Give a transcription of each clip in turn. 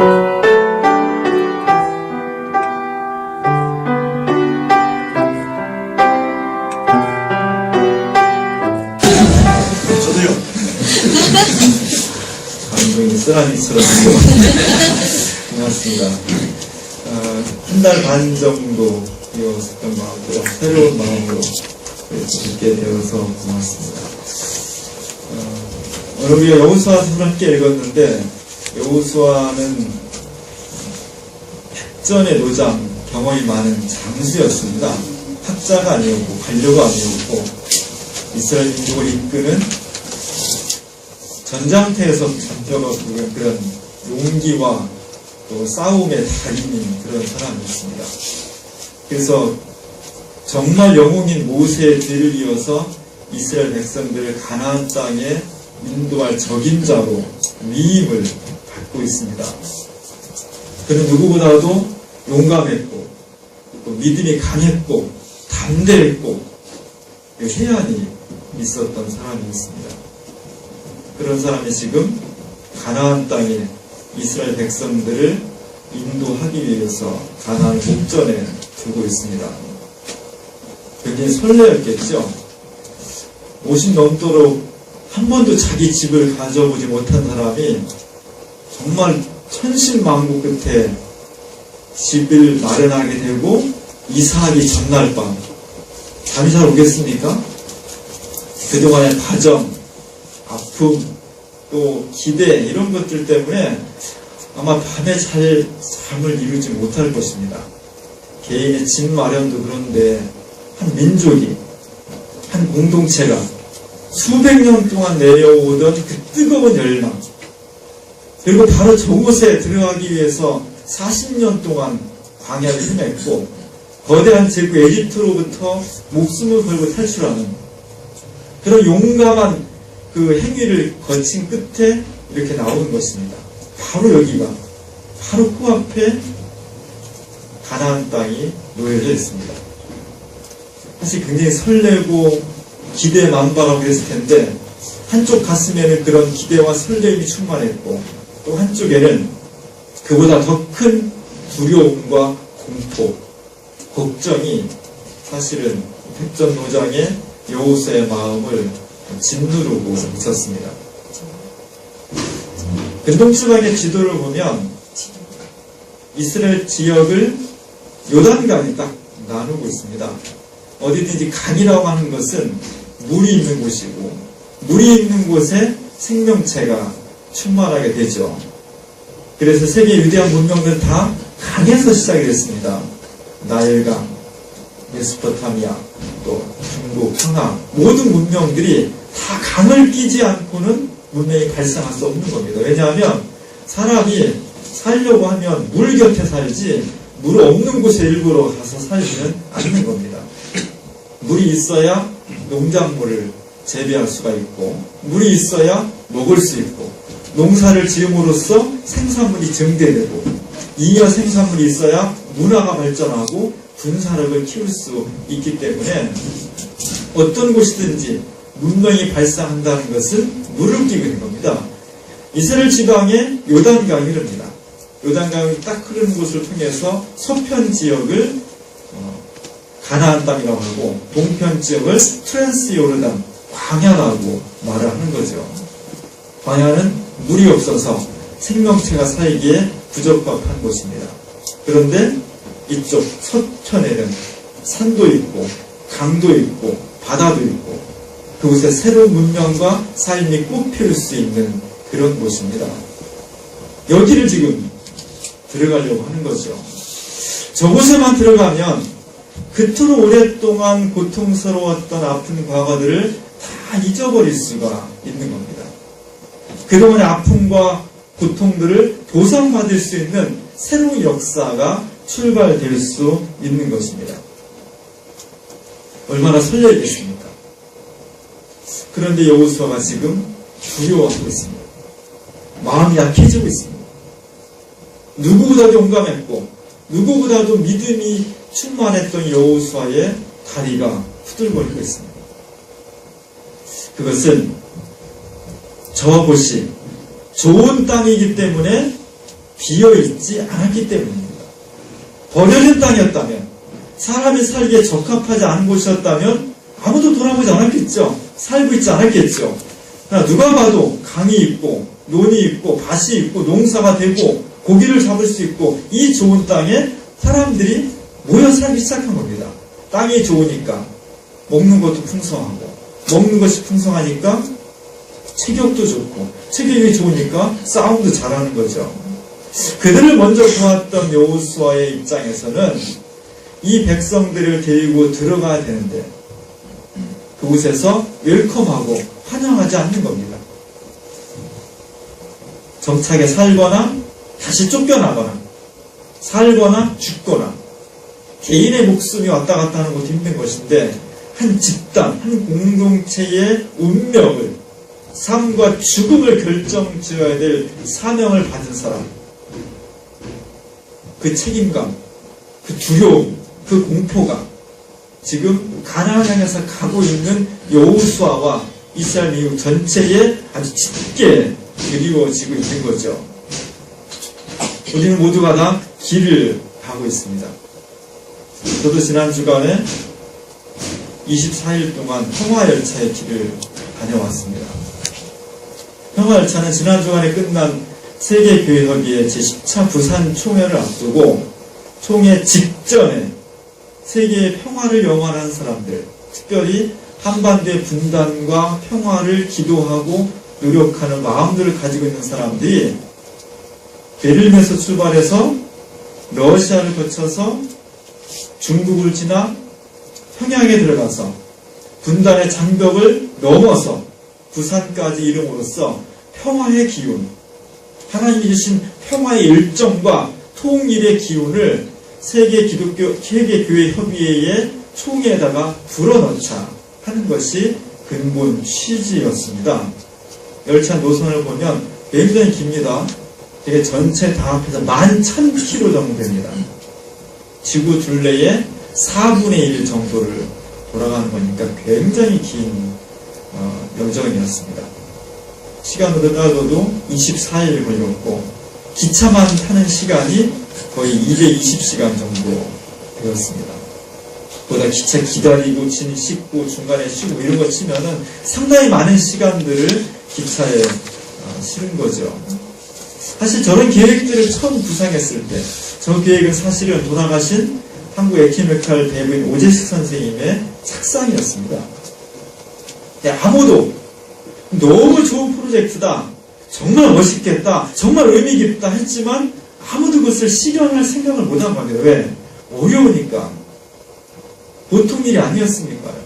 저도요. 감동이 쓰라미처럼 고맙습니다. 한 달 반 정도 이어졌던 마음으로 새로운 마음으로 듣게 되어서 고맙습니다. 오늘 우리가 여호수아서를 함께 읽었는데, 여호수아는 백전의 노장 경험이 많은 장수였습니다. 학자가 아니었고 관료가 아니었고 이스라엘 민족을 이끄는 전장터에서 잡혀가 부른 그런 용기와 또 싸움의 달인인 그런 사람이었습니다. 그래서 정말 영웅인 모세의 뒤를 이어서 이스라엘 백성들을 가나안 땅에 인도할 적임자로 위임을 받고 있습니다. 그는 누구보다도 용감했고 또 믿음이 강했고 담대했고 해안이 있었던 사람이었습니다. 그런 사람이 지금 가나안 땅에 이스라엘 백성들을 인도하기 위해서 가나안 목전에 두고 있습니다. 굉장히 설레었겠죠. 50 넘도록 한 번도 자기 집을 가져보지 못한 사람이 정말 천신만고 끝에 집을 마련하게 되고 이사하기 전날 밤 잠이 잘 오겠습니까? 그동안의 과정, 아픔, 또 기대 이런 것들 때문에 아마 밤에 잘 잠을 이루지 못할 것입니다. 개인의 집 마련도 그런데 한 민족이, 한 공동체가 수백 년 동안 내려오던 그 뜨거운 열망, 그리고 바로 저곳에 들어가기 위해서 40년 동안 광야를 헤맸고 거대한 제국 에집트로부터 목숨을 걸고 탈출하는 그런 용감한 그 행위를 거친 끝에 이렇게 나오는 것입니다. 바로 여기가, 바로 코앞에 가나안 땅이 놓여져 있습니다. 사실 굉장히 설레고 기대 만발하고 그랬을 텐데, 한쪽 가슴에는 그런 기대와 설레임이 충만했고, 또 한쪽에는 그보다 더 큰 두려움과 공포, 걱정이 사실은 백전노장의 여호수아의 마음을 짓누르고 있었습니다. 근동지방의 지도를 보면 이스라엘 지역을 요단강이 딱 나누고 있습니다. 어디든지 강이라고 하는 것은 물이 있는 곳이고, 물이 있는 곳에 생명체가 충만하게 되죠. 그래서 세계 위대한 문명들은 다 강에서 시작이 됐습니다. 나일강, 메소포타미아, 또 중국, 황하, 모든 문명들이 다 강을 끼지 않고는 문명이 발생할 수 없는 겁니다. 왜냐하면 사람이 살려고 하면 물 곁에 살지 물 없는 곳에 일부러 가서 살지는 않는 겁니다. 물이 있어야 농작물을 재배할 수가 있고, 물이 있어야 먹을 수 있고, 농사를 지음으로써 생산물이 증대되고, 잉여 생산물이 있어야 문화가 발전하고 군사력을 키울 수 있기 때문에 어떤 곳이든지 문명이 발생한다는 것은 물을 끼고 있는 겁니다. 이스라엘 지방에 요단강이 흐릅니다. 요단강이 딱 흐르는 곳을 통해서 서편 지역을 가나안 땅이라고 하고, 동편 지역을 트랜스 요르단, 광야라고 말을 하는 거죠. 광야는 물이 없어서 생명체가 살기에 부적합한 곳입니다. 그런데 이쪽 서편에는 산도 있고 강도 있고 바다도 있고 그곳에 새로운 문명과 삶이 꽃피울 수 있는 그런 곳입니다. 여기를 지금 들어가려고 하는 거죠. 저곳에만 들어가면 그토록 오랫동안 고통스러웠던 아픈 과거들을 다 잊어버릴 수가 있는 겁니다. 그동안의 아픔과 고통들을 보상받을 수 있는 새로운 역사가 출발될 수 있는 것입니다. 얼마나 설레겠습니까? 그런데 여호수아가 지금 두려워하고 있습니다. 마음이 약해지고 있습니다. 누구보다도 용감했고 누구보다도 믿음이 충만했던 여호수아의 다리가 후들거리고 있습니다. 그것은 저곳이 좋은 땅이기 때문에 비어있지 않았기 때문입니다. 버려진 땅이었다면, 사람이 살기에 적합하지 않은 곳이었다면 아무도 돌아보지 않았겠죠. 살고 있지 않았겠죠. 누가 봐도 강이 있고 논이 있고 밭이 있고 농사가 되고 고기를 잡을 수 있고 이 좋은 땅에 사람들이 모여 살기 시작한 겁니다. 땅이 좋으니까 먹는 것도 풍성하고, 먹는 것이 풍성하니까 체격도 좋고, 체격이 좋으니까 싸움도 잘하는 거죠. 그들을 먼저 보았던 여호수아의 입장에서는 이 백성들을 데리고 들어가야 되는데 그곳에서 웰컴하고 환영하지 않는 겁니다. 정착에 살거나 다시 쫓겨나거나 살거나 죽거나 개인의 목숨이 왔다 갔다 하는 것도 힘든 것인데 한 집단, 한 공동체의 운명을, 삶과 죽음을 결정지어야 될 사명을 받은 사람, 그 책임감, 그 두려움, 그 공포가 지금 가나안을 향해서 가고 있는 여호수아와 이스라엘 민족 전체에 아주 짙게 그리워지고 있는 거죠. 우리는 모두가 다 길을 가고 있습니다. 저도 지난 주간에 24일 동안 평화열차의 길을 다녀왔습니다. 평화열차는 지난 주간에 끝난 세계교회협의회 제10차 부산 총회를 앞두고 총회 직전에 세계의 평화를 영원한 사람들, 특별히 한반도의 분단과 평화를 기도하고 노력하는 마음들을 가지고 있는 사람들이 베를린에서 출발해서 러시아를 거쳐서 중국을 지나 평양에 들어가서 분단의 장벽을 넘어서 부산까지 이름으로써 평화의 기운, 하나님이 주신 평화의 일정과 통일의 기운을 세계교회협의회의 총회에다가 불어넣자 하는 것이 근본 취지였습니다. 열차 노선을 보면 굉장히 깁니다. 되게 전체 다 합해서 11,000km 정도 됩니다. 지구 둘레의 4분의 1 정도를 돌아가는 거니까 굉장히 긴 여정이었습니다. 시간으로 따져도 24일 걸렸고 기차만 타는 시간이 거의 220시간 정도 되었습니다. 보다 기차 기다리고 씻고 중간에 쉬고 이런 거 치면은 상당히 많은 시간들을 기차에 실은 거죠. 사실 저런 계획들을 처음 구상했을 때, 저 계획은 사실은 돌아가신 한국 에키메칼 대부인 오재식 선생님의 착상이었습니다. 아무도 너무 좋은 프로젝트다, 정말 멋있겠다, 정말 의미 깊다 했지만 아무도 그것을 실현할 생각을 못한 겁니다. 왜? 어려우니까. 보통 일이 아니었으니까요.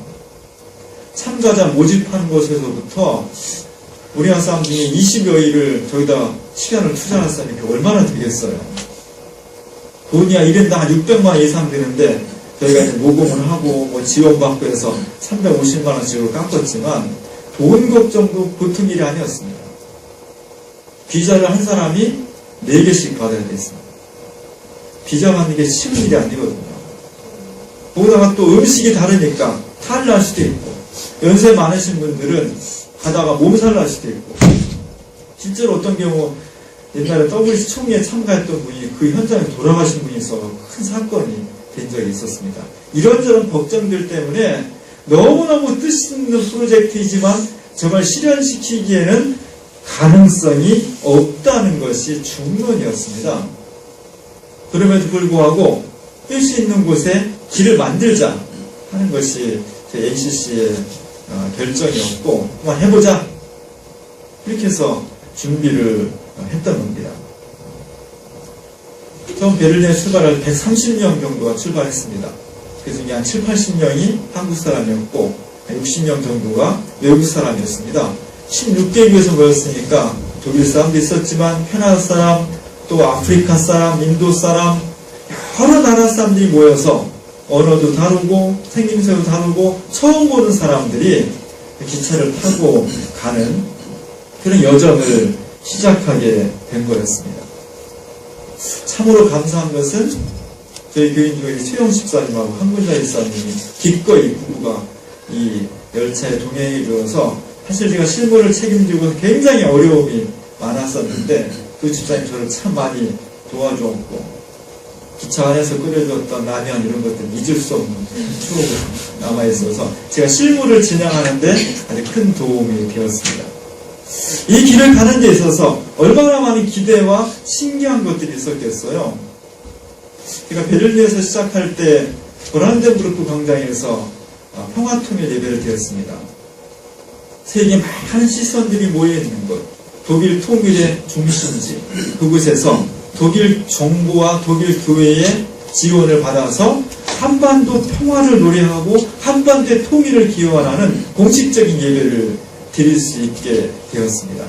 참가자 모집하는 것에서부터 우리나라 사람 중에 20여일을 저기다 시간을 투자할 사람이 얼마나 되겠어요. 돈이 1인당 한 600만 이상 되는데 저희가 이제 모금을 하고 지원받고 해서 350만 원씩으로 깎았지만 돈 걱정도 보통 일이 아니었습니다. 비자를 한 사람이 4개씩 받아야 됐습니다. 비자 받는 게 쉬운 일이 아니거든요. 거기다가 또 음식이 다르니까 탈을 날 수도 있고, 연세 많으신 분들은 가다가 몸살 날 수도 있고, 실제로 어떤 경우 옛날에 WC 총회에 참가했던 분이 그 현장에 돌아가신 분이 있어서 큰 사건이 된 적이 있었습니다. 이런저런 걱정들 때문에 너무너무 뜻있는 프로젝트이지만 정말 실현시키기에는 가능성이 없다는 것이 중론이었습니다. 그럼에도 불구하고 뜻이 있는 곳에 길을 만들자 하는 것이 제 NCC의 결정이었고, 한번 해보자 이렇게 해서 준비를 했던 겁니다. 처음 베를린에 출발할 130명 정도가 출발했습니다. 그 중에 한 7, 80명이 한국 사람이었고 60명 정도가 외국 사람이었습니다. 16개국에서 모였으니까 독일 사람도 있었지만 캐나다 사람, 또 아프리카 사람, 인도 사람, 여러 나라 사람들이 모여서 언어도 다르고 생김새도 다르고 처음 보는 사람들이 기차를 타고 가는 그런 여정을 시작하게 된 거였습니다. 참으로 감사한 것은 저희 교인 중에 최영 집사님하고 한군자 집사님이 기꺼이 부부가 이 열차에 동행해 주어서, 사실 제가 실무를 책임지고 굉장히 어려움이 많았었는데 그 집사님 저를 참 많이 도와주었고 기차 안에서 끓여줬던 라면 이런 것들 잊을 수 없는 추억으로 남아있어서 제가 실무를 진행하는데 아주 큰 도움이 되었습니다. 이 길을 가는 데 있어서 얼마나 많은 기대와 신기한 것들이 있었겠어요. 제가 베를린에서 시작할 때 브란덴부르크 광장에서 평화통일 예배를 드렸습니다. 세계 많은 시선들이 모여있는 곳, 독일 통일의 중심지, 그곳에서 독일 정부와 독일 교회의 지원을 받아서 한반도 평화를 노래하고 한반도의 통일을 기원하는 공식적인 예배를 드릴 수 있게 되었습니다.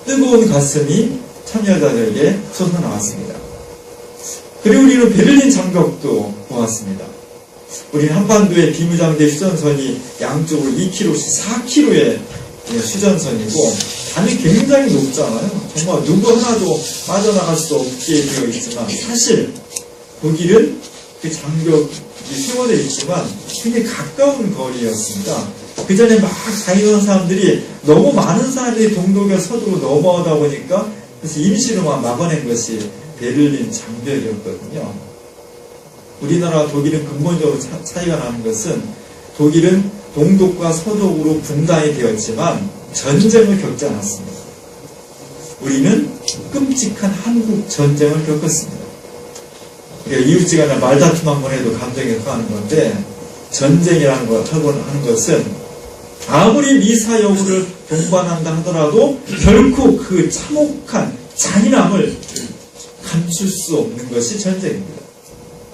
뜨거운 가슴이 참여자들에게 솟아나왔습니다. 그리고 우리는 베를린 장벽도 보았습니다. 우리는 한반도의 비무장대 휴전선이 양쪽으로 2km씩 4km의 휴전선이고 단이 굉장히 높잖아요. 정말 누구 하나도 빠져나갈 수 없게 되어 있지만 사실 독일은 그 장벽이 세워져 있지만 굉장히 가까운 거리였습니다. 그 전에 막 다니던 사람들이 너무 많은 사람들이 동독에 서쪽으로 넘어오다 보니까 그래서 임시로만 막아낸 것이 베를린 장벽이었거든요. 우리나라와 독일은 근본적으로 차이가 나는 것은 독일은 동독과 서독으로 분단이 되었지만 전쟁을 겪지 않았습니다. 우리는 끔찍한 한국 전쟁을 겪었습니다. 우리가 이웃지간에 말다툼 한번 해도 감정이 상하는 건데 전쟁이라는 걸 하는 것은 아무리 미사 여부를 동반한다 하더라도 결코 그 참혹한 잔인함을 감출 수 없는 것이 전쟁입니다.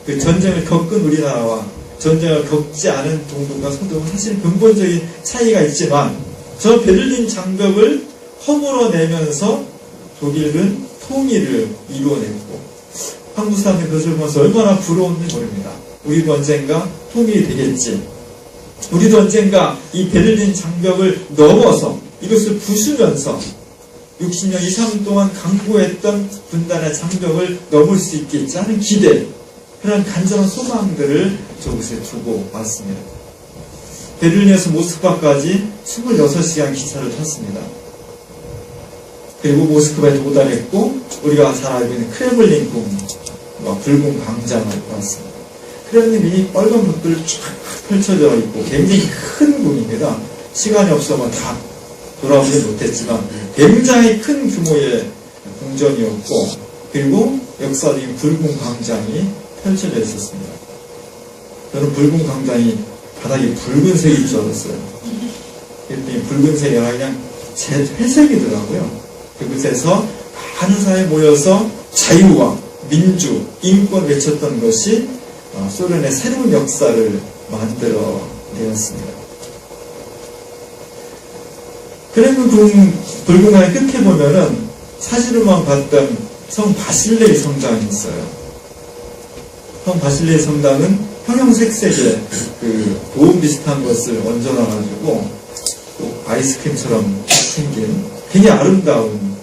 그 전쟁을 겪은 우리나라와 전쟁을 겪지 않은 동독과 서독은 사실 근본적인 차이가 있지만 저 베를린 장벽을 허물어내면서 독일은 통일을 이루어냈고 한국 사람들이 그것을 보면서 얼마나 부러웠는지 모릅니다. 우리도 언젠가 통일이 되겠지. 우리도 언젠가 이 베를린 장벽을 넘어서 이것을 부수면서 60년 이상 동안 강구했던 분단의 장벽을 넘을 수 있겠지 하는 기대, 그런 간절한 소망들을 저곳에 두고 왔습니다. 베를린에서 모스크바까지 26시간 기차를 탔습니다. 그리고 모스크바에 도달했고 우리가 잘 알고 있는 크렘블린 궁과 붉은 광장을 왔습니다. 크렘린이 빨간 벽돌이 쫙 펼쳐져 있고 굉장히 큰 궁입니다. 시간이 없어서 다 돌아오지 못했지만 굉장히 큰 규모의 궁전이었고 그리고 역사적인 붉은 광장이 펼쳐져 있었습니다. 저는 붉은 광장이 바닥이 붉은색일 줄 알았어요. 그랬더니 붉은색이 아니라 그냥 제 회색이더라고요. 그곳에서 많은 사람이 모여서 자유와 민주, 인권 외쳤던 것이 소련의 새로운 역사를 만들어 내었습니다. 그래도 붉은 강의 끝에 보면은 사진으로만 봤던 성 바실레이 성당이 있어요. 성 바실레이 성당은 형형색색의 그 도움 비슷한 것을 얹어놔가지고 또 아이스크림처럼 생긴 굉장히 아름다운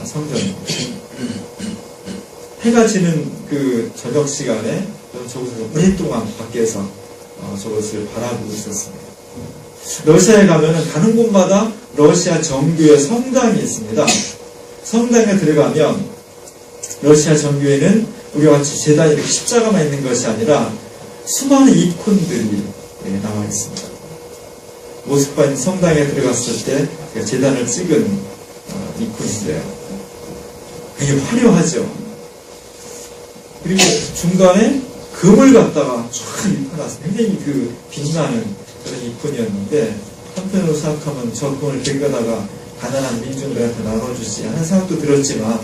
성전입니다. 해가 지는 그 저녁 시간에 저곳에서 오랫동안 밖에서 저것을 바라보고 있었습니다. 러시아에 가면은 가는 곳마다 러시아 정교회 성당이 있습니다. 성당에 들어가면 러시아 정교회는 우리와 같이 제단에 이렇게 십자가만 있는 것이 아니라 수많은 이콘들이 나와 있습니다. 모스크바 성당에 들어갔을 때 제가 제단을 찍은 이콘인데요. 굉장히 화려하죠. 그리고 중간에 금을 갖다가 쫙 입혀놨어요. 굉장히 그 빛나는 그런 이콘이었는데 한편으로 생각하면 저 금을 뱅가다가 가난한 민중들한테 나눠주지 하는 생각도 들었지만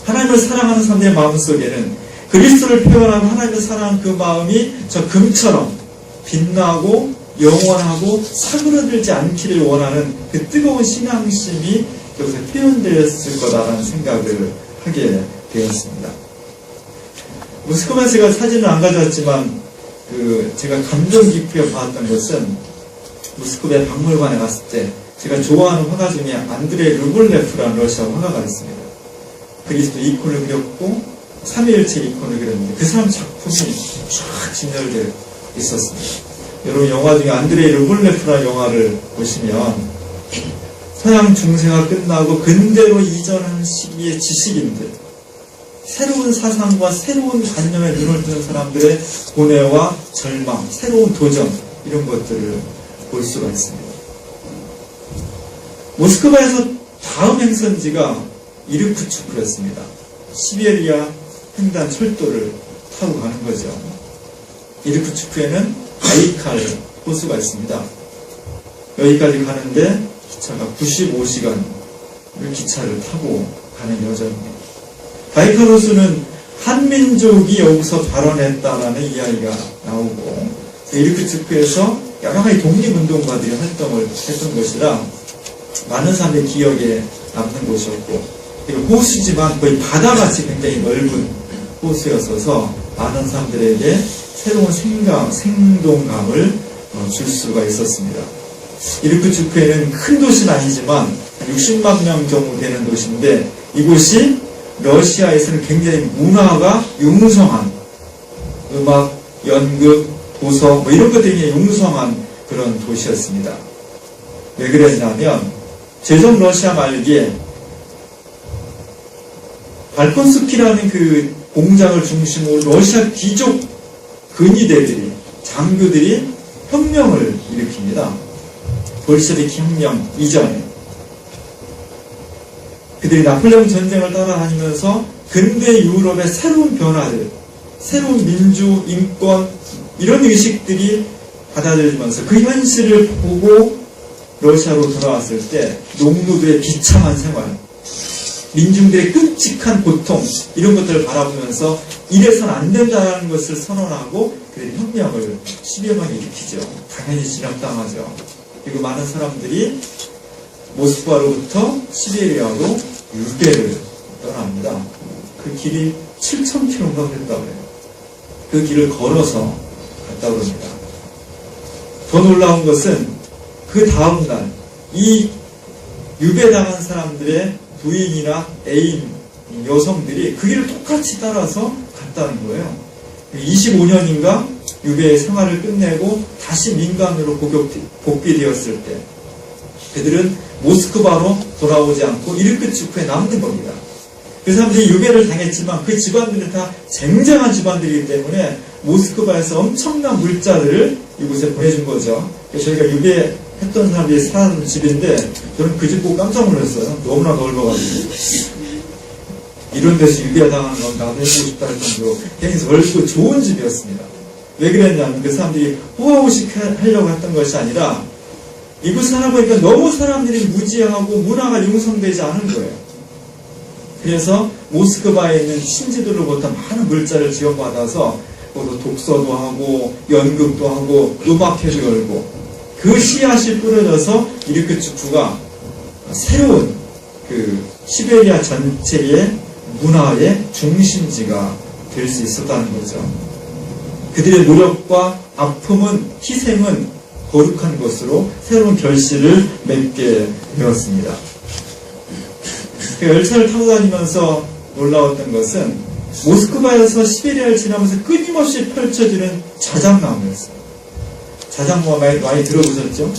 하나님을 사랑하는 사람들의 마음속에는 그리스도를 표현하고 하나님을 사랑하는 그 마음이 저 금처럼 빛나고 영원하고 사그러들지 않기를 원하는 그 뜨거운 신앙심이 여기서 표현되었을 거다라는 생각을 하게 되었습니다. 모스크바에서 제가 사진을 안 가져왔지만 제가 감정 깊게 봤던 것은 모스크바 박물관에 갔을 때 제가 좋아하는 화가 중에 안드레이 르블레프라는 러시아 화가가 있습니다. 그리스도 이콘을 그렸고 삼위일체 이콘을 그렸는데 그 사람 작품이 쫙 진열되어 있었습니다. 여러분 영화 중에 안드레이 르블레프라는 영화를 보시면 서양 중세가 끝나고 근대로 이전하는 시기의 지식인들, 새로운 사상과 새로운 관념에 눈을 뜨는 사람들의 고뇌와 절망, 새로운 도전, 이런 것들을 볼 수가 있습니다. 모스크바에서 다음 행선지가 이르쿠츠크였습니다. 시베리아 횡단 철도를 타고 가는 거죠. 이르쿠츠크에는 바이칼 호수가 있습니다. 여기까지 가는데 기차가 95시간을 기차를 타고 가는 여정입니다. 바이칼 호수는 한민족이 여기서 발원했다라는 이야기가 나오고, 이르쿠츠크에서 여러 가지 독립운동가들이 활동을 했던 곳이라 많은 사람들의 기억에 남는 곳이었고, 그리고 호수지만 거의 바다같이 굉장히 넓은 호수였어서 많은 사람들에게 새로운 생동감을 줄 수가 있었습니다. 이르쿠츠크에는 큰 도시는 아니지만 60만 명 정도 되는 도시인데, 이곳이 러시아에서는 굉장히 문화가 융성한, 음악, 연극, 도서 뭐 이런 것들이 융성한 그런 도시였습니다. 왜 그랬냐면 제정 러시아 말기에 발콘스키라는 그 공장을 중심으로 러시아 귀족 근위대들이, 장교들이 혁명을 일으킵니다. 볼셰비키 혁명 이전에 그들이 나폴레옹 전쟁을 따라다니면서 근대 유럽의 새로운 변화들, 새로운 민주, 인권 이런 의식들이 받아들이면서 그 현실을 보고 러시아로 돌아왔을 때 농노들의 비참한 생활, 민중들의 끔찍한 고통 이런 것들을 바라보면서 이래서는 안 된다는 것을 선언하고 그들이 혁명을 10여 명이 일으키죠. 당연히 진압당하죠. 그리고 많은 사람들이 모스크바로부터 시베리아로 유배를 떠납니다. 그 길이 7,000km인가 그랬다고 해요. 그 길을 걸어서 갔다 그럽니다. 더 놀라운 것은 그 다음날 이 유배당한 사람들의 부인이나 애인, 여성들이 그 길을 똑같이 따라서 갔다는 거예요. 25년인가 유배의 생활을 끝내고 다시 민간으로 복귀되었을 때 그들은 모스크바로 돌아오지 않고 이르쿠츠크에 남는 겁니다. 그 사람들이 유배를 당했지만 그 집안들은 다 쟁쟁한 집안들이기 때문에 모스크바에서 엄청난 물자들을 이곳에 보내준 거죠. 저희가 유배했던 사람들이 사는 집인데 저는 그 집 보고 깜짝 놀랐어요. 너무나 넓어가지고 이런 데서 유배당하는 건 나도 해보고 싶다 할 정도로 굉장히 넓고 좋은 집이었습니다. 왜 그랬냐면 그 사람들이 호화호식 하려고 했던 것이 아니라 이곳 살아보니까 너무 사람들이 무지하고 문화가 융성되지 않은 거예요. 그래서 모스크바에 있는 신지들로부터 많은 물자를 지원받아서 독서도 하고 연극도 하고 음악회도 열고 그 씨앗이 뿌려져서 이르쿠츠크가 새로운 그 시베리아 전체의 문화의 중심지가 될 수 있었다는 거죠. 그들의 노력과 아픔은, 희생은 거룩한 것으로 새로운 결실을 맺게 되었습니다. 그 열차를 타고 다니면서 놀라웠던 것은 모스크바에서 시베리아를 지나면서 끊임없이 펼쳐지는 자작나무였어요. 자작나무 많이 들어보셨죠?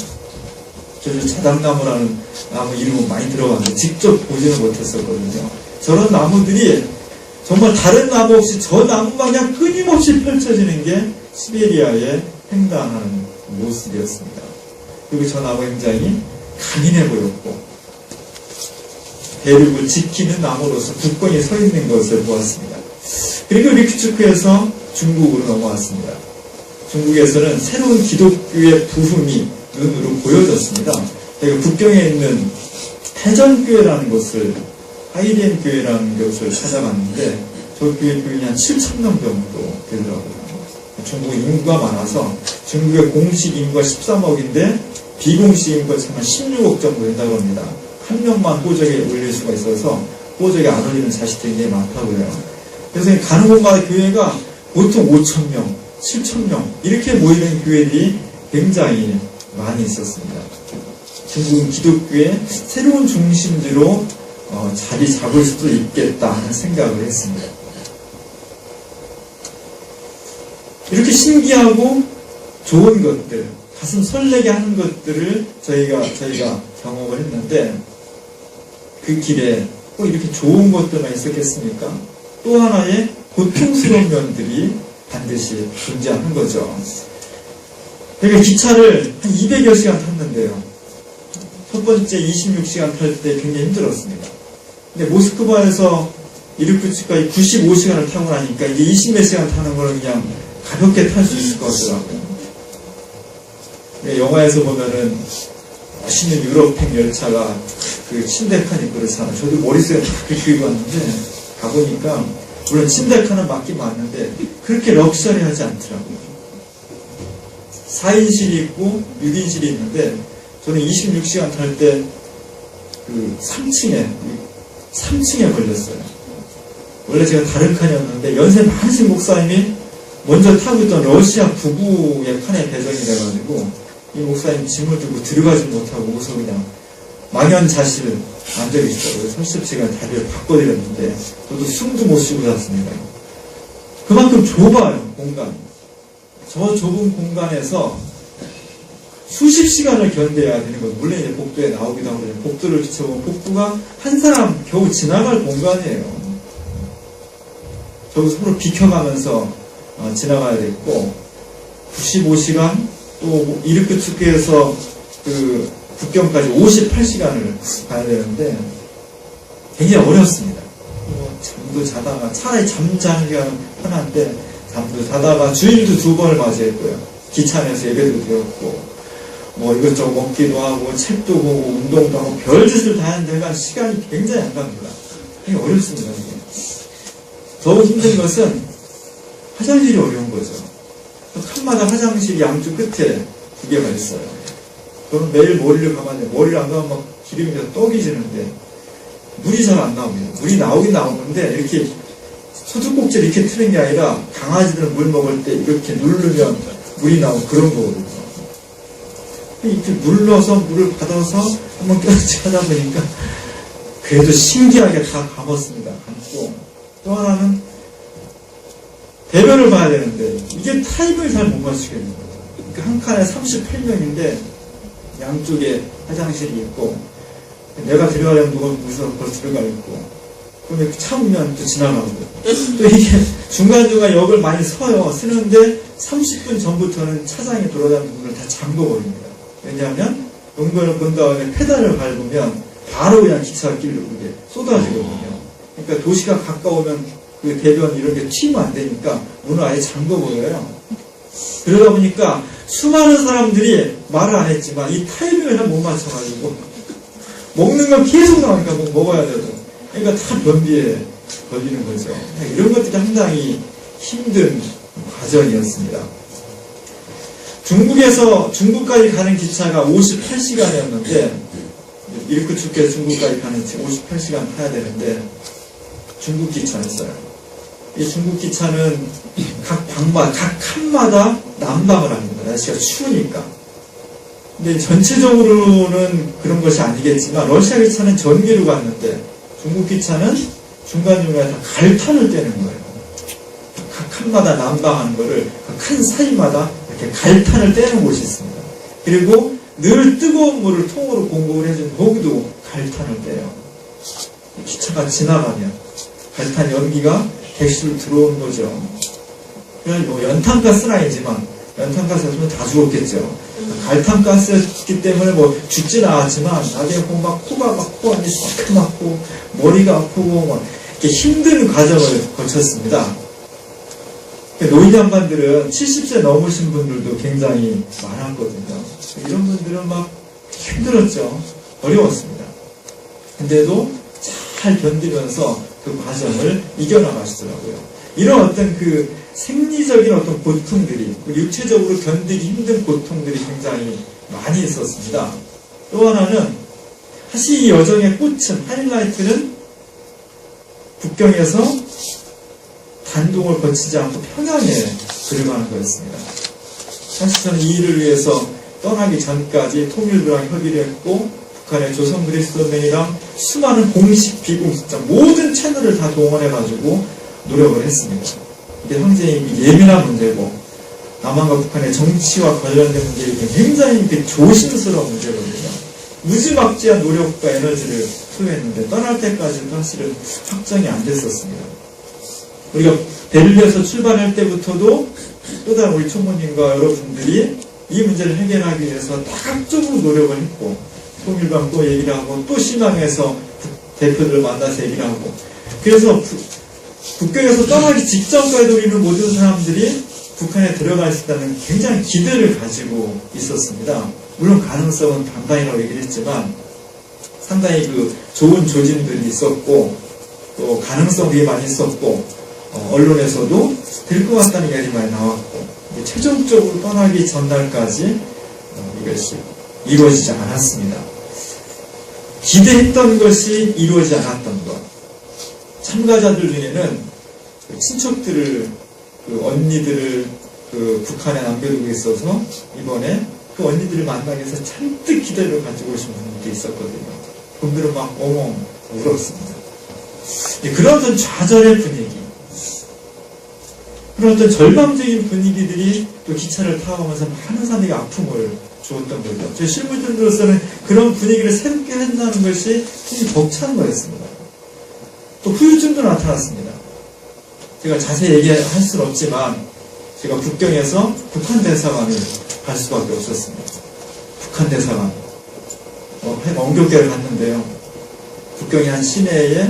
저도 자작나무라는 나무 이름은 많이 들어봤는데 직접 보지는 못했었거든요. 저런 나무들이 정말 다른 나무 없이 저 나무가 그냥 끊임없이 펼쳐지는 게 시베리아의 횡단하는 모습이었습니다. 그리고 저 나무 굉장히 강인해 보였고 대륙을 지키는 나무로서 굳건히 서 있는 것을 보았습니다. 그리고 이르쿠츠크에서 중국으로 넘어왔습니다. 중국에서는 새로운 기독교의 부흥이 눈으로 보여졌습니다. 제가 북경에 있는 해전교회라는 곳을, 하이렌 교회라는 곳을 찾아갔는데 저 교회 교인이 한 7,000명 정도 되더라고요. 중국 인구가 많아서 중국의 공식 인구가 13억인데 비공식 인구가 한 16억 정도 된다고 합니다. 한 명만 호적에 올릴 수가 있어서 호적에 안 올리는 자식들이 굉장히 많다고요. 그래서 가는 곳마다 교회가 보통 5,000명, 7,000명 이렇게 모이는 교회들이 굉장히 많이 있었습니다. 중국은 기독교의 새로운 중심지로 자리 잡을 수도 있겠다 하는 생각을 했습니다. 이렇게 신기하고 좋은 것들, 가슴 설레게 하는 것들을 저희가 경험을 했는데 그 길에 꼭 이렇게 좋은 것들만 있었겠습니까? 또 하나의 고통스러운 면들이 반드시 존재하는 거죠. 그러니까 기차를 한 200여 시간 탔는데요. 첫 번째 26시간 탈 때 굉장히 힘들었습니다. 근데 모스크바에서 이르쿠츠까지 95시간을 타고 나니까 이제 20몇 시간 타는 거는 그냥 가볍게 탈 수 있을 것 같더라고요. 영화에서 보면은 멋있는 유럽행 열차가 그 침대칸이 그렇잖아요. 저도 머릿속에 다 그리고 왔는데 가보니까 물론 침대칸은 맞긴 맞는데 그렇게 럭셔리하지 않더라고요. 4인실이 있고 6인실이 있는데 저는 26시간 탈 때 그 3층에 걸렸어요. 원래 제가 다른 칸이었는데 연세 많으신 목사님이 먼저 타고 있던 러시아 부부의 칸에 배정이 돼가지고 이 목사님 짐을 들고 들어가지 못하고 거기서 그냥 망연자실 앉아 계시더라고요. 설습시간 다리를 바꿔드렸는데 저도 숨도 못 쉬고 잤습니다. 그만큼 좁아요, 공간이. 저 좁은 공간에서 수십 시간을 견뎌야 되는 거죠. 물론 이제 복도에 나오기도 하고 복도를 비춰보면 복도가 한 사람 겨우 지나갈 공간이에요. 저도 서로 비켜가면서 지나가야 됐고 95시간 또 이르쿠츠크에서 그 북경까지 58시간을 가야 되는데 굉장히 어렵습니다. 잠도 자다가 차라리 잠자는 게 편한데 잠도 자다가 주일도 2번을 맞이했고요. 기차 안에서 예배도 드렸고 뭐 이것저것 먹기도 하고 책도 보고 운동도 하고 별짓을 다 하는데 시간이 굉장히 안 갑니다. 굉장히 어렵습니다. 이게. 더 힘든 것은 화장실이 어려운 거죠. 칸마다 화장실이 양쪽 끝에 2개가 있어요. 저는 매일 머리를 감았는데 머리를 안 감으면 막 기름이 다 떡이 지는데 물이 잘 안 나옵니다. 물이 나오긴 나오는데 이렇게 소주꼭지를 이렇게 트는 게 아니라 강아지들 물 먹을 때 이렇게 누르면 물이 나오고 그런 거거든요. 이렇게 눌러서 물을 받아서 한번 깨끗이 하다 보니까 그래도 신기하게 다 감았습니다. 감고 또 하나는 대변을 봐야 되는데 이게 타입을 잘 못 맞추겠는 거죠. 그러니까 한 칸에 38명인데 양쪽에 화장실이 있고 내가 들어가려면 누가 무서워 벌써 들어가 있고 그럼 참으면 또 지나가고 또 이게 중간중간 역을 많이 서요. 쓰는데 30분 전부터는 차장이 돌아다니는 문을 다 잠궈버립니다. 왜냐하면 연결을 본 다음에 페달을 밟으면 바로 그냥 기차가 길로 그게 쏟아지거든요. 그러니까 도시가 가까우면 그 대변 이런 게 튀면 안 되니까 문을 아예 잠궈버려요. 그러다 보니까 수많은 사람들이 말을 안 했지만 이 타이밍을 잘 못 맞춰가지고 먹는 건 계속 나오니까 뭐 먹어야 되고 그러니까 다 변비에 걸리는 거죠. 이런 것들이 상당히 힘든 과정이었습니다. 중국에서 중국까지 가는 기차가 58시간이었는데 이르쿠츠크에서 중국까지 가는 58시간 타야 되는데 중국 기차였어요. 이 중국 기차는 각 칸마다 난방을 합니다. 날씨가 추우니까. 근데 전체적으로는 그런 것이 아니겠지만 러시아 기차는 전기로 갔는데 중국 기차는 중간중간에 다 갈탄을 떼는 거예요. 각 칸마다 난방하는 거를 각 칸 사이마다 이렇게 갈탄을 떼는 곳이 있습니다. 그리고 늘 뜨거운 물을 통으로 공급을 해준 거기도 갈탄을 떼요. 기차가 지나가면 갈탄 연기가 객실로 들어오는 거죠. 그냥 뭐 연탄가스는 아니지만 연탄가스였으면 다 죽었겠죠. 갈탄가스였기 때문에 뭐 죽지는 않았지만 나중에 보면 막 코가 시커멓고 머리가 아프고 막 이렇게 힘든 과정을 거쳤습니다. 노인 양반들은 70세 넘으신 분들도 굉장히 많았거든요. 이런 분들은 막 힘들었죠. 어려웠습니다. 근데도 잘 견디면서 그 과정을 이겨나가시더라고요. 이런 어떤 그 생리적인 어떤 고통들이, 육체적으로 견디기 힘든 고통들이 굉장히 많이 있었습니다. 또 하나는 사실 이 여정의 꽃은, 하이라이트는 북경에서 단동을 거치지 않고 평양에 들어가는 거였습니다. 사실 저는 이 일을 위해서 떠나기 전까지 통일부랑 협의를 했고 북한의 조선 그리스도인이랑 수많은 공식 비공식장 모든 채널을 다 동원해가지고 노력을 했습니다. 이게 굉장히 예민한 문제고 남한과 북한의 정치와 관련된 문제이기 굉장히 조심스러운 문제거든요. 무지막지한 노력과 에너지를 소요했는데 떠날 때까지는 사실은 확정이 안 됐었습니다. 우리가 베를린에서 출발할 때부터도 또 다른 우리 총무님과 여러분들이 이 문제를 해결하기 위해서 다각적으로 노력을 했고, 통일방 또 얘기를 하고, 또 신앙에서 대표들을 만나서 얘기를 하고, 그래서 북경에서 떠나기 직전까지도 우리는 모든 사람들이 북한에 들어갈 수 있다는 굉장히 기대를 가지고 있었습니다. 물론 가능성은 반반이라고 얘기를 했지만 상당히 좋은 조짐들이 있었고 또 가능성 되게 많이 있었고 언론에서도 될 것 같다는 이야기 많이 나왔고 최종적으로 떠나기 전날까지 이것이 이루어지지 않았습니다. 기대했던 것이 이루어지지 않았던 것. 참가자들 중에는 친척들을 언니들을 북한에 남겨두고 있어서 이번에 그 언니들을 만나기 위해서 잔뜩 기대를 가지고 오신 분들도 있었거든요. 그분들은 막 엉엉 울었습니다. 그런 어떤 좌절의 분위기, 그런 어떤 절망적인 분위기들이 또 기차를 타고가면서 많은 사람에게 아픔을 주었던 거죠. 저희 실무진으로서는 그런 분위기를 새롭게 한다는 것이 굉장히 벅찬 거였습니다. 또 후유증도 나타났습니다. 제가 자세히 얘기할 수는 없지만 제가 북경에서 북한 대사관을 갈 수밖에 없었습니다. 북한 대사관 엉겹게를 갔는데요. 북경의 한 시내에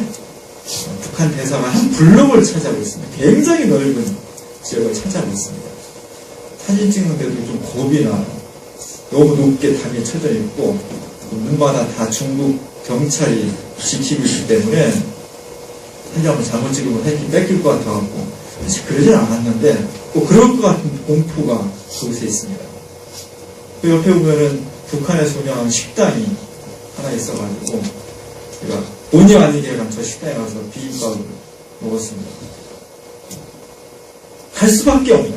북한 대사관 한 블록을 차지하고 있습니다. 굉장히 넓은 지역을 차지하고 있습니다. 사진 찍는데도 좀 겁이 나요. 너무 높게 담이 쳐져 있고 문마다 다 중국 경찰이 지키고 있기 때문에 사진 한번 잘못 찍으면 사진 뺏길 것 같아갖고 사실 그러진 않았는데 꼭 그럴 것 같은 공포가 그곳에 있습니다. 그 옆에 보면은 북한에서 운영하는 식당이 하나 있어가지고 제가 본의 아니게 저 식당에 가서 비빔밥을 먹었습니다. 갈 수밖에 없는,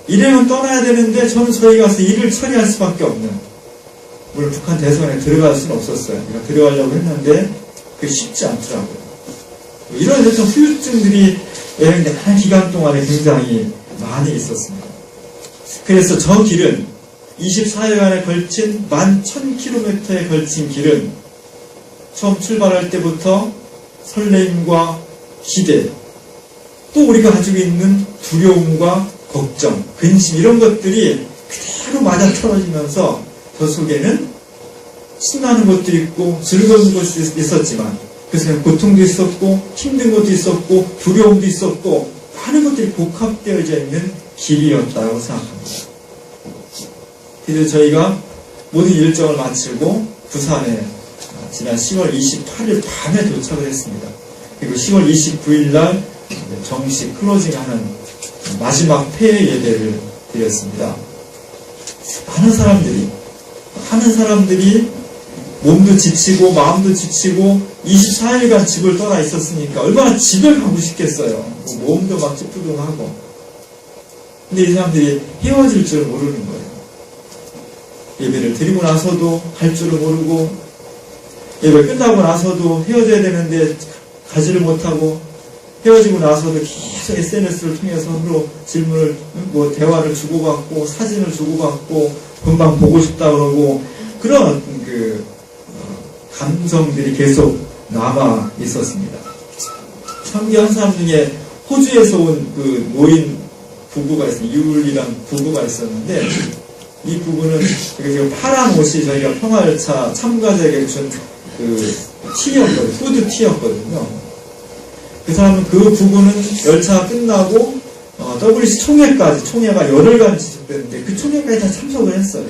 일행은 떠나야 되는데 저는 저희 가서 일을 처리할 수밖에 없는, 물론 북한 대사관에 들어갈 수는 없었어요. 제가 들어가려고 했는데 그게 쉽지 않더라고요. 이런 어떤 후유증들이 여행대 한 기간 동안에 굉장히 많이 있었습니다. 그래서 저 길은 24일간에 걸친 11,000km에 걸친 길은 처음 출발할 때부터 설레임과 기대, 또 우리가 가지고 있는 두려움과 걱정, 근심 이런 것들이 그대로 맞아 떨어지면서 저 속에는 신나는 것도 있고 즐거운 것도 있었지만 그래서 고통도 있었고 힘든 것도 있었고 두려움도 있었고 많은 것들이 복합되어져 있는 길이었다고 생각합니다. 그래서 저희가 모든 일정을 마치고 부산에 지난 10월 28일 밤에 도착을 했습니다. 그리고 10월 29일 날 정식 클로징하는 마지막 폐회 예배를 드렸습니다. 많은 사람들이 몸도 지치고 마음도 지치고 24일간 집을 떠나 있었으니까 얼마나 집에 가고 싶겠어요. 몸도 막 찌뿌둥하고. 근데 이 사람들이 헤어질 줄 모르는 거예요. 예배를 드리고 나서도 갈 줄을 모르고, 예배 끝나고 나서도 헤어져야 되는데 가지를 못하고, 헤어지고 나서도 계속 SNS를 통해서 서로 질문을, 대화를 주고받고, 사진을 주고받고, 금방 보고 싶다 그러고, 그런 감정들이 계속 남아 있었습니다. 참견한 사람 중에 호주에서 온 노인 부부가 있어요. 유울이란 부부가 있었는데, 이 부부는 파란 옷이 저희가 평화열차 참가자에게 준 티였거든요. 후드 티였거든요. 그 사람은 그 부부는 열차가 끝나고 WC 총회가 열흘간 지속됐는데 그 총회까지 다 참석을 했어요.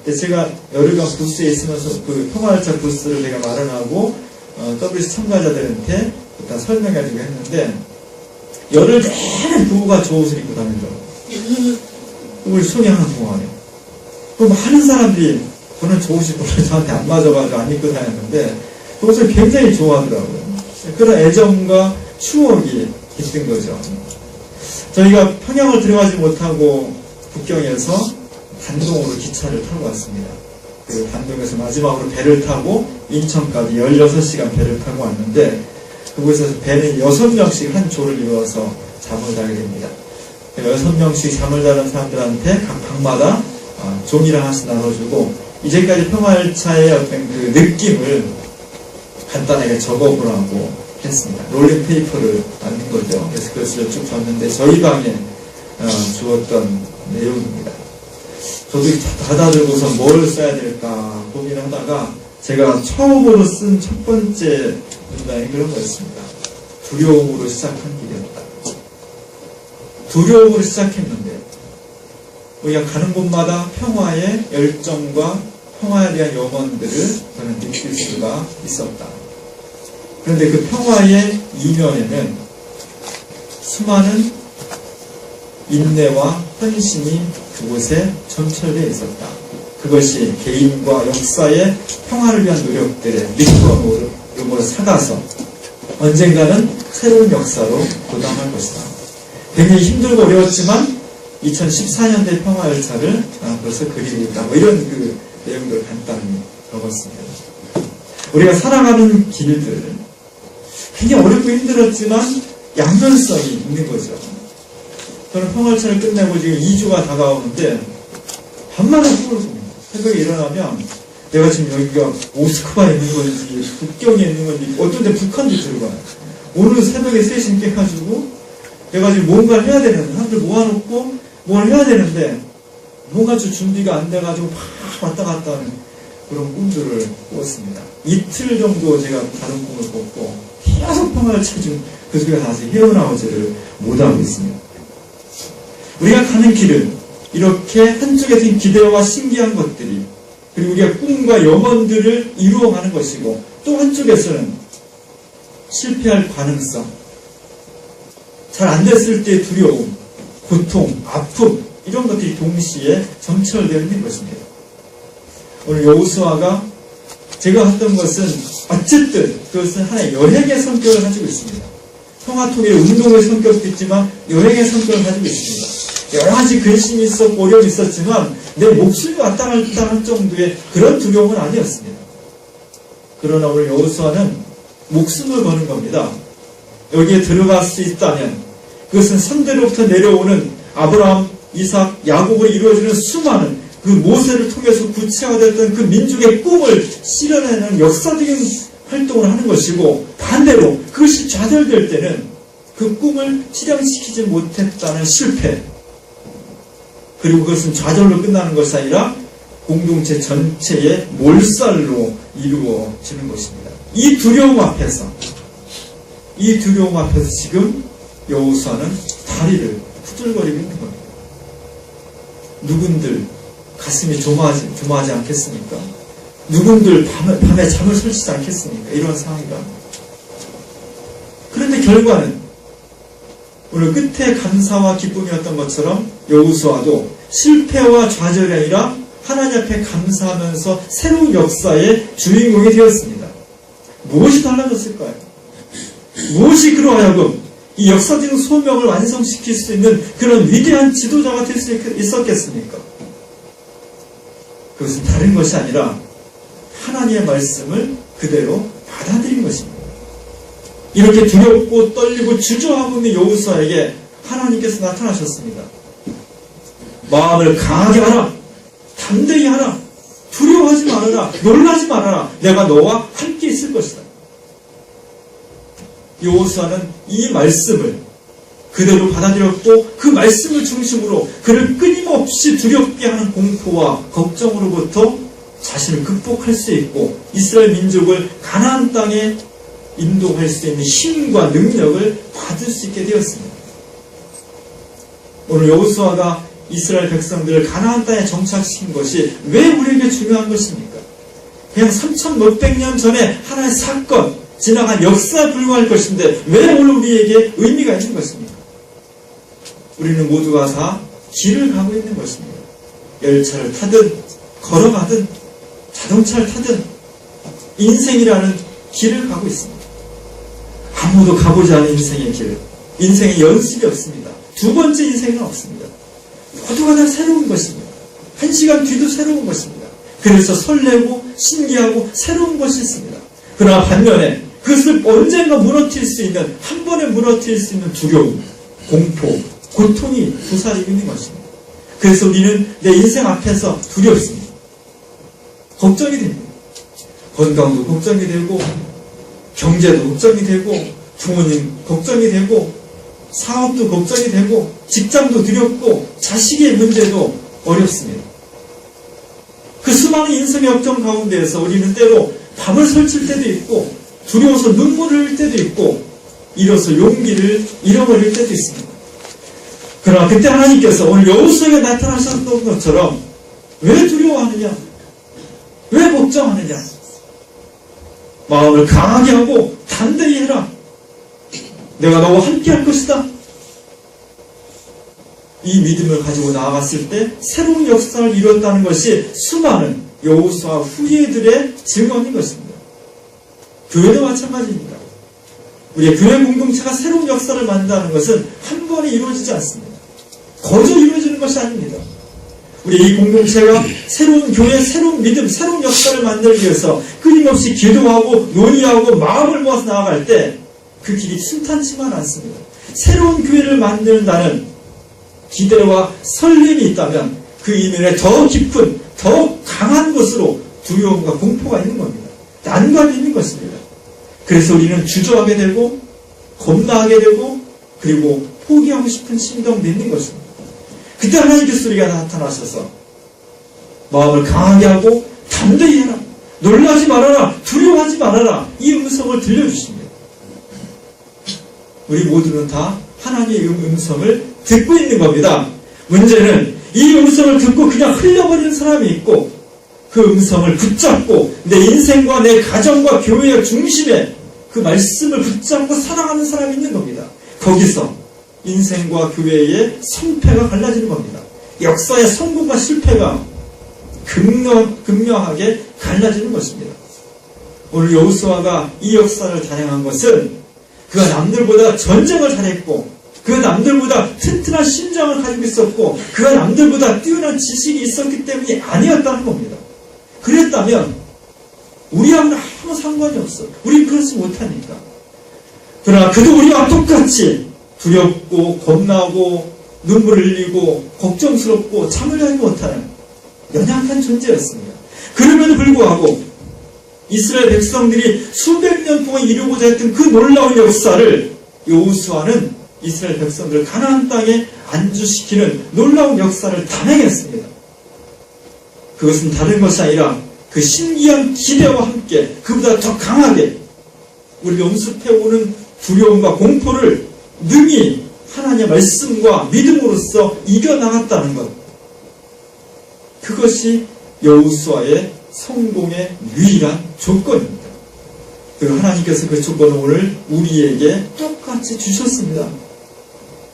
근데 제가 열흘간 부스에 있으면서 그 평화열차 부스를 내가 마련하고 WC 참가자들한테 일단 설명해주고 했는데 열흘 내내 부부가 저 옷을 입고 다니더라고요. 우리 총회하는 동안에. 그럼 많은 사람들이 저는 저 옷이 별로 저한테 안 맞아가지고 안 입고 다녔는데 그 옷을 굉장히 좋아하더라고요. 그런 애정과 추억이 있던 거죠. 저희가 평양을 들어가지 못하고 북경에서 단동으로 기차를 타고 왔습니다. 그 단동에서 마지막으로 배를 타고 인천까지 16시간 배를 타고 왔는데 그곳에서 배는 6명씩 한 조를 이루어서 잠을 자게 됩니다. 6명씩 잠을 자는 사람들한테 각 방마다 종이를 하나씩 나눠주고 이제까지 평화열차의 어떤 그 느낌을 간단하게 적어보라고 했습니다. 롤링 페이퍼를 만든 거죠. 그래서 그것을 쭉 줬는데 저희 방에 주었던 내용입니다. 저도 받아들고서 뭘 써야 될까 고민을 하다가 제가 처음으로 쓴 첫 번째 문장이 그런 거였습니다. 두려움으로 시작한 길이었다. 두려움으로 시작했는데 우리가 가는 곳마다 평화의 열정과 평화에 대한 염원들을 저는 느낄 수가 있었다. 그런데 그 평화의 이면에는 수많은 인내와 헌신이 그곳에 점철되어 있었다. 그것이 개인과 역사의 평화를 위한 노력들의 밑거름으로 사가서 언젠가는 새로운 역사로 보담할 것이다. 굉장히 힘들고 어려웠지만 2014년대 평화열차를 벌써 그리고 있다. 이런 그 내용들을 간단히 적었습니다. 우리가 살아가는 길들 굉장히 어렵고 힘들었지만 양면성이 있는 거죠. 저는 평화열차를 끝내고 지금 2주가 다가오는데 밤마다 꿈을 꿉니다. 새벽에 일어나면 내가 지금 여기가 모스크바에 있는 건지 북경에 있는 건지 어떤 데 북한도 들어가요. 오늘 새벽에 3시에 깨가지고 내가 지금 뭔가를 해야 되는 사람들 모아놓고 뭘 해야 되는데 뭔가 좀 준비가 안 돼가지고 막 왔다 갔다 하는 그런 꿈들을 꾸었습니다. 이틀 정도 제가 다른 꿈을 꿨고 계속 평화를 찾은 그 속에 다시 헤어나오지를 못하고 있습니다. 우리가 가는 길은 이렇게 한쪽에서는 기대와 신기한 것들이 그리고 우리가 꿈과 염원들을 이루어가는 것이고 또 한쪽에서는 실패할 가능성, 잘 안 됐을 때의 두려움, 고통, 아픔 이런 것들이 동시에 점철되어 있는 것입니다. 오늘 여호수아가 제가 했던 것은 어쨌든 그것은 하나의 여행의 성격을 가지고 있습니다. 평화통일 운동의 성격도 있지만 여행의 성격을 가지고 있습니다. 여러 가지 근심이 있었고 어려움이 있었지만 내 목숨이 왔다 갔다 할 정도의 그런 두려움은 아니었습니다. 그러나 오늘 여호수아는 목숨을 거는 겁니다. 여기에 들어갈 수 있다면 그것은 선대로부터 내려오는 아브라함, 이삭, 야곱으로 이루어지는 수많은 그 모세를 통해서 구체화됐던 그 민족의 꿈을 실현하는 역사적인 활동을 하는 것이고 반대로 그것이 좌절될 때는 그 꿈을 실현시키지 못했다는 실패 그리고 그것은 좌절로 끝나는 것이 아니라 공동체 전체의 몰살로 이루어지는 것입니다. 이 두려움 앞에서 지금 여호수아는 다리를 후들거리고 있는 겁니다. 누군들 가슴이 조마하지 않겠습니까? 누군들 밤에 잠을 설치지 않겠습니까? 이런 상황이다. 그런데 결과는 오늘 끝에 감사와 기쁨이었던 것처럼 여호수아도 실패와 좌절이 아니라 하나님 앞에 감사하면서 새로운 역사의 주인공이 되었습니다. 무엇이 달라졌을까요? 무엇이 그로 하여금 이 역사적인 소명을 완성시킬 수 있는 그런 위대한 지도자가 될 수 있었겠습니까? 그것은 다른 것이 아니라 하나님의 말씀을 그대로 받아들인 것입니다. 이렇게 두렵고 떨리고 주저하고 있는 여호수아에게 하나님께서 나타나셨습니다. 마음을 강하게 하라. 담대히 하라. 두려워하지 말아라. 놀라지 말아라. 내가 너와 함께 있을 것이다. 여호수아는 이 말씀을 그대로 받아들였고 그 말씀을 중심으로 그를 끊임없이 두렵게 하는 공포와 걱정으로부터 자신을 극복할 수 있고 이스라엘 민족을 가나안 땅에 인도할 수 있는 힘과 능력을 받을 수 있게 되었습니다. 오늘 여호수아가 이스라엘 백성들을 가나안 땅에 정착시킨 것이 왜 우리에게 중요한 것입니까? 그냥 3,000 몇백 년 전에 하나의 사건, 지나간 역사에 불과할 것인데 왜 오늘 우리에게 의미가 있는 것입니까? 우리는 모두가 다 길을 가고 있는 것입니다. 열차를 타든 걸어가든 자동차를 타든 인생이라는 길을 가고 있습니다. 아무도 가보지 않은 인생의 길, 인생의 연습이 없습니다. 두 번째 인생은 없습니다. 모두가 다 새로운 것입니다. 한 시간 뒤도 새로운 것입니다. 그래서 설레고 신기하고 새로운 것이 있습니다. 그러나 반면에 그것을 언젠가 무너뜨릴 수 있는, 한 번에 무너뜨릴 수 있는 두려움, 공포, 고통이 도사리고 있는 것입니다. 그래서 우리는 내 인생 앞에서 두렵습니다. 걱정이 됩니다. 건강도 걱정이 되고, 경제도 걱정이 되고, 부모님 걱정이 되고, 사업도 걱정이 되고, 직장도 두렵고, 자식의 문제도 어렵습니다. 그 수많은 인생의 역정 가운데에서 우리는 때로 밥을 설칠 때도 있고, 두려워서 눈물을 흘릴 때도 있고, 이로써 용기를 잃어버릴 때도 있습니다. 그러나 그때 하나님께서 오늘 여호수아에게 나타나셨던 것처럼 왜 두려워하느냐? 왜 걱정하느냐? 마음을 강하게 하고 담대히 해라. 내가 너와 함께 할 것이다. 이 믿음을 가지고 나아갔을 때 새로운 역사를 이뤘다는 것이 수많은 여호수아 후예들의 증언인 것입니다. 교회도 마찬가지입니다. 우리의 교회 공동체가 새로운 역사를 만든다는 것은 한 번에 이루어지지 않습니다. 거저 이루어지는 것이 아닙니다. 우리 이 공동체가 새로운 교회, 새로운 믿음, 새로운 역사를 만들기 위해서 끊임없이 기도하고 논의하고 마음을 모아서 나아갈 때 그 길이 순탄치만 않습니다. 새로운 교회를 만든다는 기대와 설렘이 있다면 그 이면에 더 깊은, 더 강한 것으로 두려움과 공포가 있는 겁니다. 난관이 있는 것입니다. 그래서 우리는 주저하게 되고 겁나게 되고 그리고 포기하고 싶은 심정도 있는 것입니다. 그때 하나님께서 우리가 나타나셔서 마음을 강하게 하고 담대히 해라. 놀라지 말아라. 두려워하지 말아라. 이 음성을 들려주십니다. 우리 모두는 다 하나님의 음성을 듣고 있는 겁니다. 문제는 이 음성을 듣고 그냥 흘려버리는 사람이 있고 그 음성을 붙잡고 내 인생과 내 가정과 교회의 중심에 그 말씀을 붙잡고 살아가는 사람이 있는 겁니다. 거기서 인생과 교회의 성패가 갈라지는 겁니다. 역사의 성공과 실패가 극명하게 갈라지는 것입니다. 오늘 여호수아가 이 역사를 단행한 것은 그가 남들보다 전쟁을 잘했고 그가 남들보다 튼튼한 심장을 가지고 있었고 그가 남들보다 뛰어난 지식이 있었기 때문이 아니었다는 겁니다. 그랬다면 우리하고는 아무 상관이 없어. 우린 그렇지 못하니까. 그러나 그도 우리와 똑같이 두렵고 겁나고 눈물을 흘리고 걱정스럽고 잠을 자지 못하는 연약한 존재였습니다. 그럼에도 불구하고 이스라엘 백성들이 수백 년 동안 이루고자 했던 그 놀라운 역사를 여호수아는 이스라엘 백성들을 가나안 땅에 안주시키는 놀라운 역사를 단행했습니다. 그것은 다른 것이 아니라 그 신기한 기대와 함께 그보다 더 강하게 우리가 엄습해오는 두려움과 공포를 능히 하나님의 말씀과 믿음으로써 이겨나갔다는 것. 그것이 여호수아의 성공의 유일한 조건입니다. 그리고 하나님께서 그 조건을 오늘 우리에게 똑같이 주셨습니다.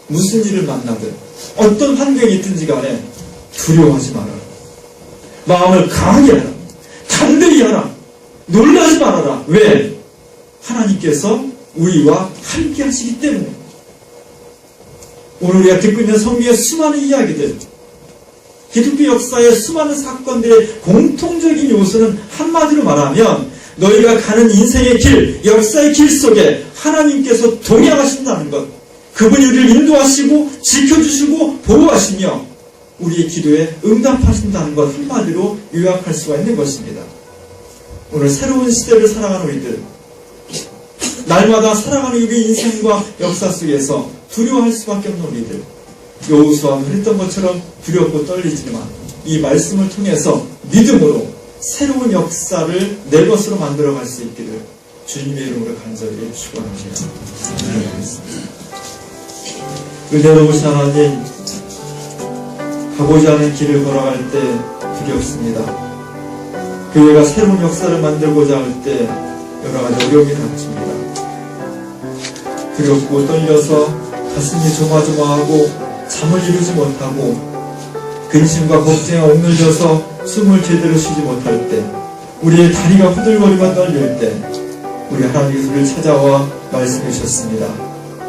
무슨 일을 만나든 어떤 환경이 있든지 간에 두려워하지 말아라. 마음을 강하게 하라. 담대히 하라. 놀라지 말아라. 왜? 하나님께서 우리와 함께 하시기 때문에. 오늘 우리가 듣고 있는 성경의 수많은 이야기들, 기독교 역사의 수많은 사건들의 공통적인 요소는 한마디로 말하면 너희가 가는 인생의 길, 역사의 길 속에 하나님께서 동행하신다는 것, 그분이 우리를 인도하시고 지켜주시고 보호하시며 우리의 기도에 응답하신다는 것 한마디로 요약할 수가 있는 것입니다. 오늘 새로운 시대를 살아가는 우리들, 날마다 살아가는 우리의 인생과 역사 속에서 두려워할 수밖에 없는 우리들, 여호수아가 그랬던 것처럼 두렵고 떨리지만 이 말씀을 통해서 믿음으로 새로운 역사를 내 것으로 만들어갈 수 있기를 주님의 이름으로 간절히 축원합니다. 은혜로우신 하나님, 가고자 하는 길을 걸어갈 때 두렵습니다. 교회가 새로운 역사를 만들고자 할 때 여러 가지 어려움이 닥칩니다. 두렵고 떨려서 가슴이 조마조마하고 잠을 이루지 못하고 근심과 걱정에 옥눌려서 숨을 제대로 쉬지 못할 때, 우리의 다리가 후들거리며 떨릴 때 우리 하나님께서 우리를 찾아와 말씀해 주셨습니다.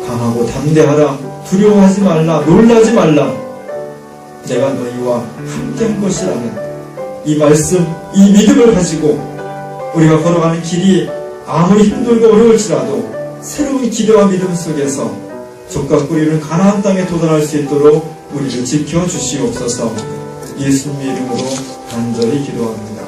강하고 담대하라. 두려워하지 말라. 놀라지 말라. 내가 너희와 함께 할 것이라는 이 말씀, 이 믿음을 가지고 우리가 걸어가는 길이 아무리 힘들고 어려울지라도 새로운 기대와 믿음 속에서 족과 꿀이는 가나안 땅에 도달할 수 있도록 우리를 지켜주시옵소서. 예수님의 이름으로 간절히 기도합니다.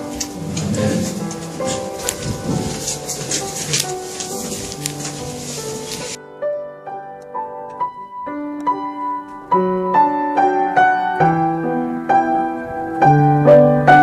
있습니다.